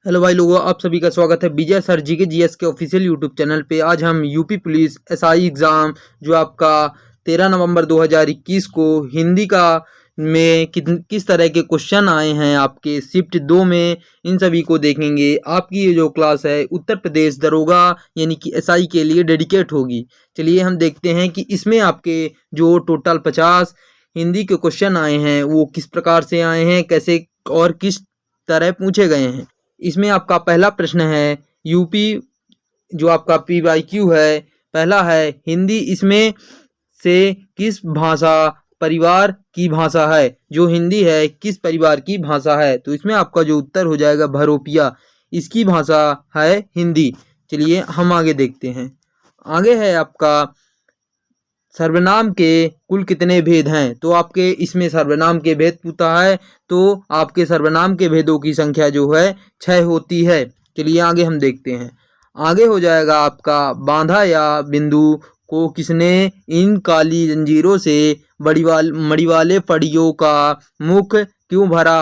Hello भाई लोगों, आप सभी का स्वागत है विजय सर जी के जीएस के ऑफिशियल यूट्यूब चैनल पे। आज हम यूपी पुलिस एसआई एग्ज़ाम जो आपका 13 नवंबर 2021 को हिंदी का में किस तरह के क्वेश्चन आए हैं आपके शिफ्ट 2 में, इन सभी को देखेंगे। आपकी ये जो क्लास है उत्तर प्रदेश दरोगा यानी कि एसआई के लिए डेडिकेट होगी। चलिए हम देखते हैं कि इसमें आपके जो टोटल 50 हिंदी के क्वेश्चन आए हैं वो किस प्रकार से आए हैं, कैसे और किस तरह पूछे गए हैं। इसमें आपका पहला प्रश्न है यूपी जो आपका पीवाईक्यू है, पहला है हिंदी इसमें से किस भाषा परिवार की भाषा है। जो हिंदी है किस परिवार की भाषा है, तो इसमें आपका जो उत्तर हो जाएगा भरोपिया, इसकी भाषा है हिंदी। चलिए हम आगे देखते हैं। आगे है आपका सर्वनाम के कुल कितने भेद हैं। तो आपके इसमें सर्वनाम के भेद पूछा है, तो आपके सर्वनाम के भेदों की संख्या जो है 6 होती है। चलिए आगे हम देखते हैं। आगे हो जाएगा आपका बांधा या बिंदु को किसने इन काली जंजीरों से मड़ी वाले फड़ियों का मुख क्यों भरा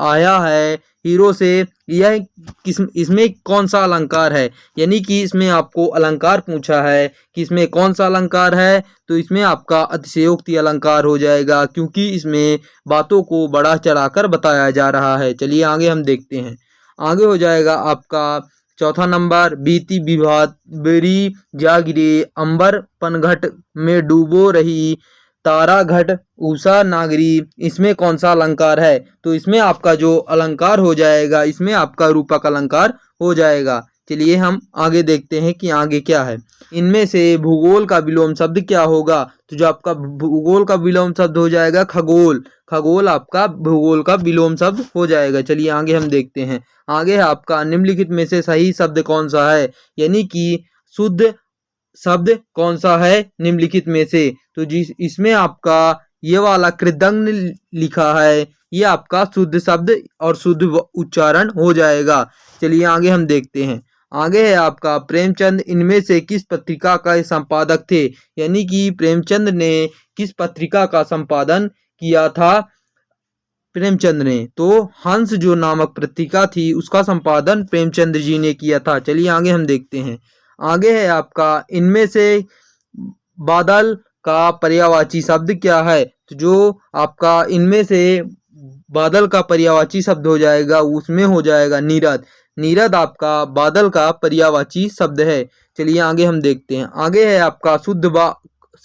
आया है हीरो से। यह किस इसमें कौन सा अलंकार है, यानी कि इसमें आपको अलंकार पूछा है कि इसमें कौन सा अलंकार है। तो इसमें आपका अतिशयोक्ति अलंकार हो जाएगा, क्योंकि इसमें बातों को बढ़ा चढ़ाकर बताया जा रहा है। चलिए आगे हम देखते हैं। आगे हो जाएगा आपका चौथा नंबर बीती विभात बेरी जागिरे अंबर पनघट में डूबो रही तारा घट उषा नागरी, इसमें कौन सा अलंकार है। तो इसमें आपका जो अलंकार हो जाएगा, इसमें आपका रूपक अलंकार हो जाएगा। चलिए हम आगे देखते हैं कि आगे क्या है। इनमें से भूगोल का विलोम शब्द क्या होगा। तो जो आपका भूगोल का विलोम शब्द हो जाएगा खगोल। खगोल आपका भूगोल का विलोम शब्द हो जाएगा। चलिए आगे हम देखते हैं। आगे है आपका निम्नलिखित में से सही शब्द कौन सा है, यानी कि शुद्ध शब्द कौन सा है निम्नलिखित में से। तो जिस इसमें आपका ये वाला कृदंग लिखा है, ये आपका शुद्ध शब्द और शुद्ध उच्चारण हो जाएगा। चलिए आगे हम देखते हैं। आगे है आपका प्रेमचंद इनमें से किस पत्रिका का संपादक थे, यानी कि प्रेमचंद ने किस पत्रिका का संपादन किया था। प्रेमचंद ने तो हंस जो नामक पत्रिका थी उसका संपादन प्रेमचंद जी ने किया था। चलिए आगे हम देखते हैं। आगे है आपका इनमें से बादल का पर्यायवाची शब्द क्या है। तो जो आपका इनमें से बादल का पर्यायवाची शब्द हो जाएगा, उसमें हो जाएगा नीरद। नीरद आपका बादल का पर्यायवाची शब्द है। चलिए आगे हम देखते हैं। आगे है आपका शुद्ध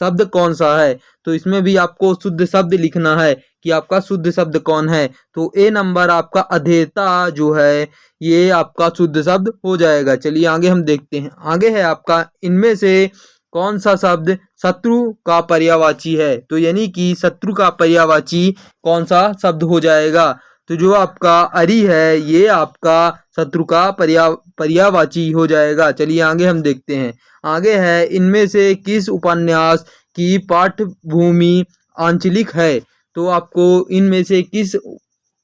शब्द कौन सा है। तो इसमें भी आपको शुद्ध शब्द लिखना है कि आपका शुद्ध शब्द कौन है। तो ए नंबर आपका अधेयता जो है ये आपका शुद्ध शब्द हो जाएगा। चलिए आगे हम देखते हैं। आगे है आपका इनमें से कौन सा शब्द शत्रु का पर्यायवाची है। तो यानी कि शत्रु का पर्यायवाची कौन सा शब्द हो जाएगा। तो जो आपका अरि है ये आपका शत्रु का पर्यायवाची हो जाएगा। चलिए आगे हम देखते हैं। आगे है इनमें से किस उपन्यास की पाठभूमि आंचलिक है। तो आपको इनमें से किस,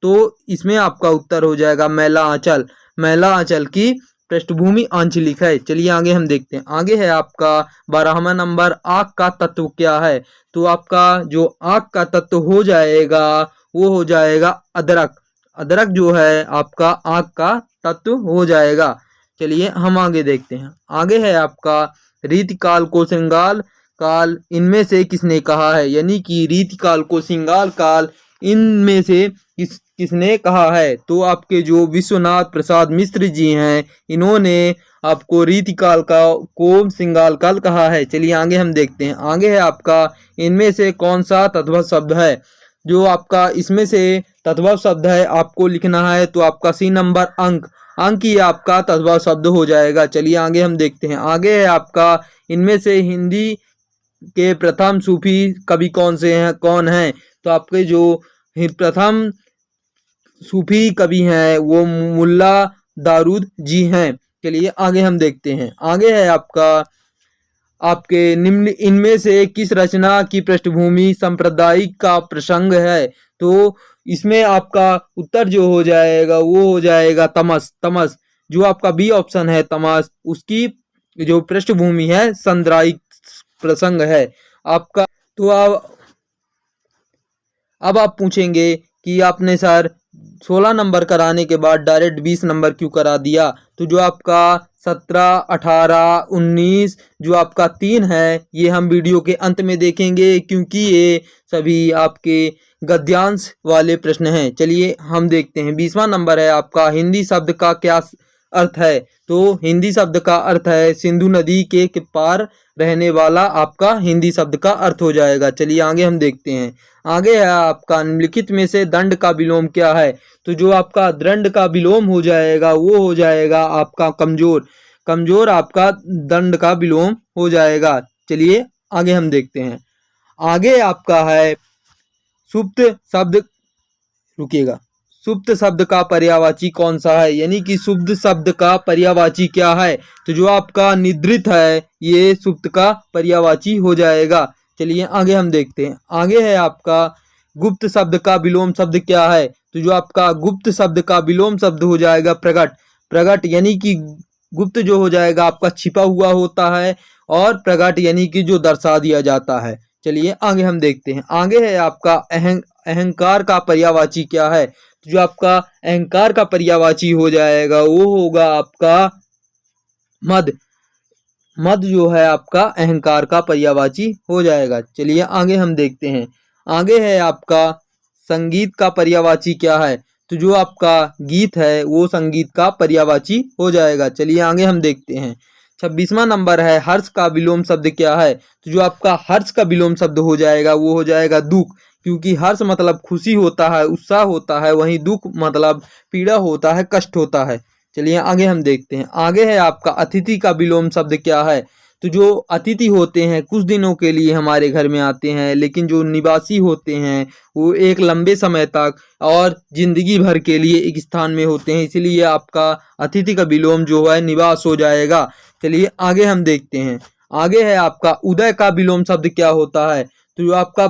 तो इसमें आपका उत्तर हो जाएगा मैला आंचल। मैला आंचल की पृष्ठभूमि आंचलिक है। चलिए आगे हम देखते हैं। आगे है आपका 12वां नंबर आँख का तत्व क्या है। तो आपका जो आँख का तत्व हो जाएगा वो हो जाएगा अदरक। अदरक जो है आपका आँख का तत्व हो जाएगा। चलिए हम आगे देखते हैं। आगे है आपका रीतिकाल को श्रृंगार काल इनमें से किसने कहा है, यानी कि रीतिकाल को श्रृंगार काल इनमें से किसने कहा है। तो आपके जो विश्वनाथ प्रसाद मिश्र जी हैं, इन्होंने आपको रीतिकाल को श्रृंगार काल कहा है। चलिए आगे हम देखते हैं। आगे है आपका इनमें से कौन सा तद्भव शब्द है। जो आपका इसमें से तद्भव शब्द है आपको लिखना है, तो आपका सी नंबर अंक। अंक ही आपका तद्भव शब्द हो जाएगा। चलिए आगे हम देखते हैं। आगे है आपका इनमें से हिंदी के प्रथम सूफी कवि कौन हैं। तो आपके जो प्रथम सूफी कवि हैं वो मुल्ला दारूद जी हैं। चलिए आगे हम देखते हैं। आगे है आपका आपके निम्न इनमें से किस रचना की पृष्ठभूमि सांप्रदायिक का प्रसंग है। तो इसमें आपका उत्तर जो हो जाएगा वो हो जाएगा तमस। तमस जो आपका बी ऑप्शन है तमस, उसकी जो पृष्ठभूमि है सांप्रदायिक प्रसंग है आपका। तो अब आप पूछेंगे कि आपने सर 16 नंबर कराने के बाद डायरेक्ट 20 नंबर क्यों करा दिया? तो जो आपका 17, 18, 19 जो आपका 3 है ये हम वीडियो के अंत में देखेंगे, क्योंकि ये सभी आपके गद्यांश वाले प्रश्न हैं। चलिए हम देखते हैं। 20वां नंबर है आपका, हिंदी शब्द का क्या अर्थ है? तो हिंदी शब्द का अर्थ है सिंधु नदी के पार रहने वाला, आपका हिंदी शब्द का अर्थ हो जाएगा। चलिए आगे हम देखते हैं। आगे है आपका, निम्नलिखित में से दंड का विलोम क्या है? तो जो आपका दंड का विलोम हो जाएगा वो हो जाएगा आपका कमजोर। कमजोर आपका दंड का विलोम हो जाएगा। चलिए आगे हम देखते हैं। आगे आपका है सुप्त शब्द, रुकिएगा, सुप्त शब्द का पर्यायवाची कौन सा है? यानी कि सुप्त शब्द का पर्यायवाची क्या है? तो जो आपका निद्रित है ये सुप्त का पर्यायवाची हो जाएगा। चलिए आगे हम देखते हैं। आगे है आपका, गुप्त शब्द का विलोम शब्द क्या है? तो जो आपका गुप्त शब्द का विलोम शब्द हो जाएगा प्रकट। प्रकट यानी कि गुप्त जो हो जाएगा आपका छिपा हुआ होता है, और प्रकट यानी कि जो दर्शा दिया जाता है। चलिए आगे हम देखते हैं। आगे है आपका अहंकार का पर्यायवाची क्या है? तो जो आपका अहंकार का पर्यायवाची हो जाएगा वो होगा आपका मद। मद जो है आपका अहंकार का पर्यायवाची हो जाएगा। चलिए आगे हम देखते हैं। आगे है आपका, संगीत का पर्यायवाची क्या है? तो जो आपका गीत है वो संगीत का पर्यायवाची हो जाएगा। चलिए आगे हम देखते हैं। 26वां नंबर है, हर्ष का विलोम शब्द क्या है? तो जो आपका हर्ष का विलोम शब्द हो जाएगा वो हो जाएगा दुख, क्योंकि हर्ष मतलब खुशी होता है, उत्साह होता है, वहीं दुख मतलब पीड़ा होता है, कष्ट होता है। चलिए आगे हम देखते हैं। आगे है आपका, अतिथि का विलोम शब्द क्या है? तो जो अतिथि होते हैं कुछ दिनों के लिए हमारे घर में आते हैं, लेकिन जो निवासी होते हैं वो एक लंबे समय तक और जिंदगी भर के लिए एक स्थान में होते हैं, इसीलिए आपका अतिथि का विलोम जो है निवास हो जाएगा। चलिए आगे हम देखते हैं। आगे है आपका, उदय का विलोम शब्द क्या होता है? तो जो आपका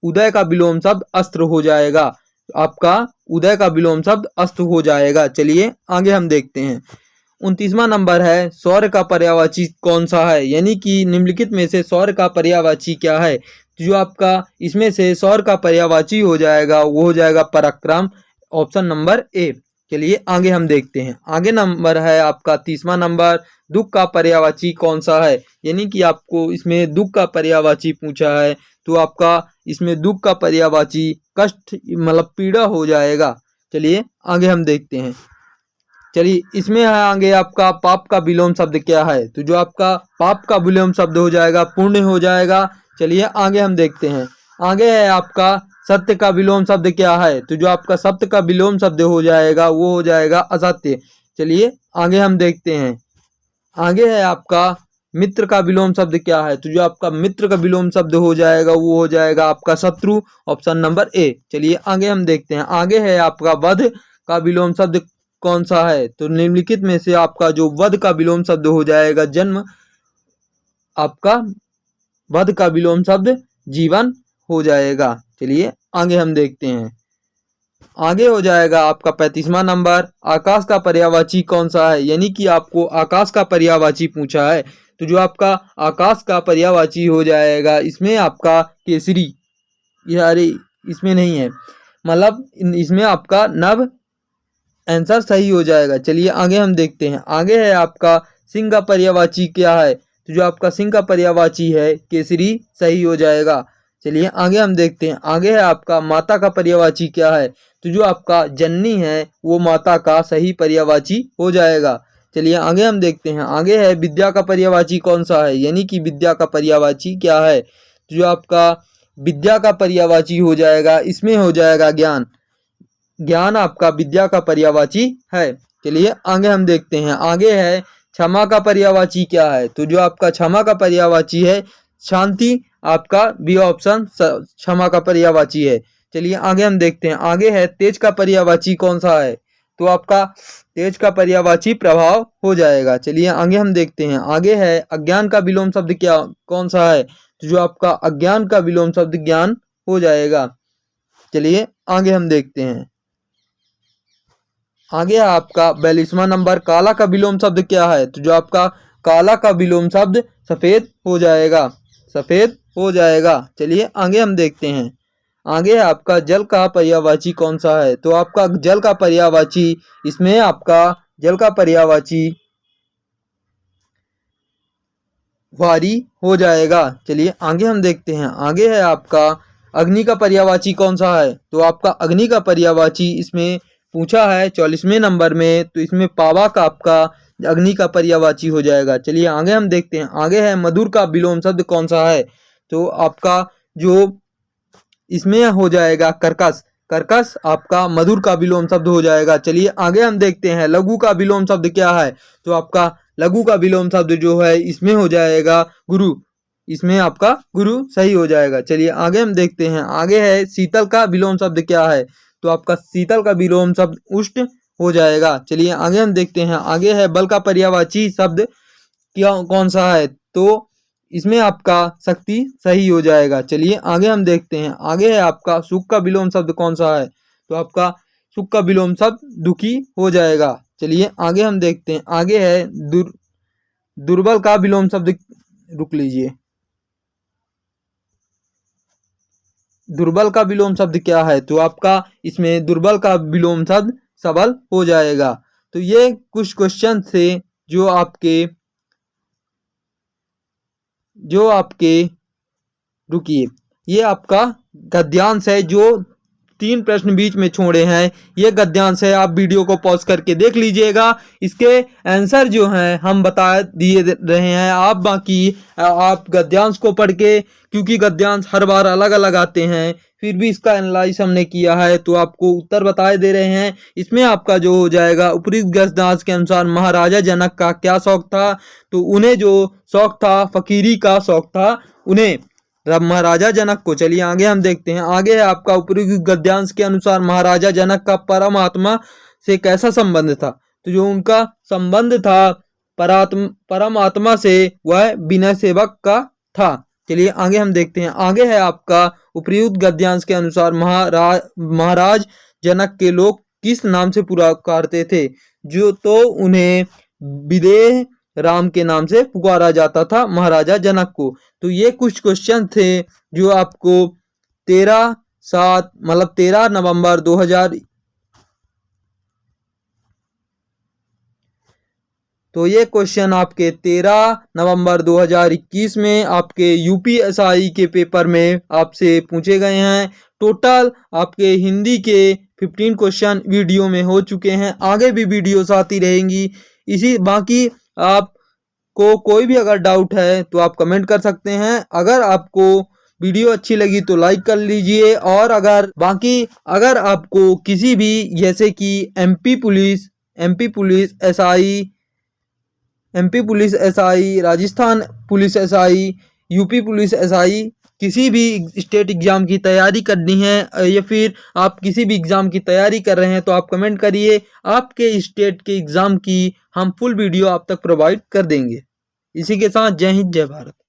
उदय का विलोम शब्द अस्त्र हो जाएगा। आपका उदय का विलोम शब्द अस्त्र हो जाएगा। चलिए आगे हम देखते हैं। 29वां नंबर है, सौर्य का पर्यायवाची कौन सा है? यानी कि निम्नलिखित में से सौर्य का पर्यायवाची क्या है? जो आपका इसमें से सौर्य का पर्यायवाची हो जाएगा वो हो जाएगा पराक्रम, ऑप्शन नंबर ए। चलिए आगे हम देखते हैं। आगे नंबर है आपका 30वां नंबर, दुख का पर्यायवाची कौन सा है? यानी कि आपको इसमें दुख का पर्यायवाची पूछा है, तो आपका इसमें दुख का पर्यायवाची कष्ट मतलब पीड़ा हो जाएगा। चलिए आगे हम देखते हैं। चलिए इसमें है आगे आपका, पाप का विलोम शब्द क्या है? तो जो आपका पाप का विलोम शब्द हो जाएगा पुण्य हो जाएगा। चलिए आगे हम देखते हैं। आगे है आपका, सत्य का विलोम शब्द क्या है? तो जो आपका सत्य का विलोम शब्द हो जाएगा वो हो जाएगा असत्य। चलिए आगे हम देखते हैं। आगे है आपका, मित्र का विलोम शब्द क्या है? तो जो आपका मित्र का विलोम शब्द हो जाएगा वो हो जाएगा आपका शत्रु, ऑप्शन नंबर ए। चलिए आगे हम देखते हैं। आगे है आपका, वध का विलोम शब्द कौन सा है? तो निम्नलिखित में से आपका जो वध का विलोम शब्द हो जाएगा जन्म, आपका वध का विलोम शब्द जीवन हो जाएगा। चलिए आगे हम देखते हैं। आगे हो जाएगा आपका 35वां नंबर, आकाश का पर्यायवाची कौन सा है? यानी कि आपको आकाश का पर्यायवाची पूछा है, तो जो आपका आकाश का पर्यायवाची हो जाएगा इसमें आपका केसरी, यारे इसमें नहीं है, मतलब इसमें आपका नभ आंसर सही हो जाएगा। चलिए आगे हम देखते हैं। आगे है आपका, सिंह का पर्यायवाची क्या है? तो जो आपका सिंह का पर्यायवाची है केसरी, सही हो जाएगा। चलिए आगे हम देखते हैं। आगे है आपका, माता का पर्यायवाची क्या है? तो जो आपका जननी है वो माता का सही पर्यायवाची हो जाएगा। चलिए आगे हम देखते हैं। आगे है, विद्या का पर्यायवाची कौन सा है? यानी कि विद्या का पर्यायवाची क्या है? तो जो आपका विद्या का पर्यायवाची हो जाएगा, इसमें हो जाएगा ज्ञान। ज्ञान आपका विद्या का पर्यायवाची है। चलिए आगे हम देखते हैं। आगे है, क्षमा का पर्यायवाची क्या है? तो जो आपका क्षमा का पर्यायवाची है शांति, आपका बी ऑप्शन क्षमा का पर्यायवाची है। चलिए आगे हम देखते हैं। आगे है, तेज का पर्यायवाची कौन सा है? तो आपका तेज का पर्यायवाची प्रभाव हो जाएगा। चलिए आगे हम देखते हैं। आगे है, अज्ञान का विलोम शब्द क्या कौन सा है? तो जो आपका अज्ञान का विलोम शब्द ज्ञान हो जाएगा। चलिए आगे हम देखते हैं। आगे आपका 42वां नंबर, काला का विलोम शब्द क्या है? तो जो आपका काला का विलोम शब्द सफ़ेद हो जाएगा, सफ़ेद हो जाएगा। चलिए आगे हम देखते हैं। आगे है आपका जल का पर्यायवाची कौन सा है? तो आपका जल का पर्यायवाची, इसमें आपका जल का पर्यायवाची वारी हो जाएगा। चलिए आगे हम देखते हैं। आगे है आपका अग्नि का पर्यायवाची कौन सा है? तो आपका अग्नि का पर्यायवाची इसमें पूछा है 44वें नंबर में, तो इसमें पावक आपका अग्नि का पर्यायवाची हो जाएगा। चलिए आगे हम देखते हैं। आगे है मधुर का विलोम शब्द कौन सा है? तो आपका जो इसमें हो जाएगा कर्कश। कर्कश आपका मधुर का विलोम शब्द हो जाएगा। चलिए आगे हम देखते हैं लघु का विलोम शब्द क्या है? तो आपका लघु का विलोम शब्द जो है इसमें हो जाएगा गुरु। इसमें आपका गुरु सही हो जाएगा। चलिए आगे हम देखते हैं। आगे है शीतल का विलोम शब्द क्या है? तो आपका शीतल का विलोम शब्द उष्ट हो जाएगा। चलिए आगे हम देखते हैं। आगे है बल का पर्यायवाची शब्द क्या कौन सा है? तो इसमें आपका शक्ति सही हो जाएगा। चलिए आगे हम देखते हैं। आगे है आपका सुख का विलोम शब्द कौन सा है? तो आपका सुख का विलोम शब्द दुखी हो जाएगा। चलिए आगे हम देखते हैं। आगे है दुर्बल का विलोम शब्द, रुक लीजिए, दुर्बल का विलोम शब्द क्या है? तो आपका इसमें दुर्बल का विलोम शब्द सबल हो जाएगा। तो ये कुछ क्वेश्चन थे जो आपके रुकिए, ये आपका गद्यांश है जो 3 प्रश्न बीच में छोड़े हैं। ये गद्यांश है, आप वीडियो को पॉज करके देख लीजिएगा। इसके आंसर जो हैं हम बता दिए रहे हैं, आप बाकी आप गद्यांश को पढ़ के, क्योंकि गद्यांश हर बार अलग अलग आते हैं, फिर भी इसका एनालाइज हमने किया है तो आपको उत्तर बताए दे रहे हैं। इसमें आपका जो हो जाएगा उपरोक्त गद्यांश के अनुसार महाराजा जनक का क्या शौक था? तो उन्हें जो शौक था, फकीरी का शौक था उन्हें, महाराजा जनक को। चलिए आगे हम देखते हैं। आगे है आपका उपरोक्त गद्यांश के अनुसार महाराजा जनक का परमात्मा से कैसा संबंध था? तो जो उनका संबंध था परमात्मा से वह विनय सेवक का था। चलिए आगे हम देखते हैं। आगे है आपका उपरोक्त गद्यांश के अनुसार महाराज जनक के लोग किस नाम से पुकारते थे? जो तो उन्हें विदेह राम के नाम से पुकारा जाता था महाराजा जनक को। तो ये कुछ क्वेश्चन थे जो आपको 13 नवंबर 2000, तो ये क्वेश्चन आपके 13 नवंबर 2021 में आपके यूपीएसआई के पेपर में आपसे पूछे गए हैं। टोटल आपके हिंदी के 15 क्वेश्चन वीडियो में हो चुके हैं। आगे भी वीडियोस आती रहेंगी। बाकी आपको कोई भी अगर डाउट है तो आप कमेंट कर सकते हैं। अगर आपको वीडियो अच्छी लगी तो लाइक कर लीजिए। और अगर आपको किसी भी, जैसे कि MP police SI, Rajasthan police SI, UP police SI, किसी भी स्टेट एग्जाम की तैयारी करनी है या फिर आप किसी भी एग्जाम की तैयारी कर रहे हैं तो आप कमेंट करिए। आपके स्टेट के एग्जाम की हम फुल वीडियो आप तक प्रोवाइड कर देंगे। इसी के साथ जय हिंद, जय भारत।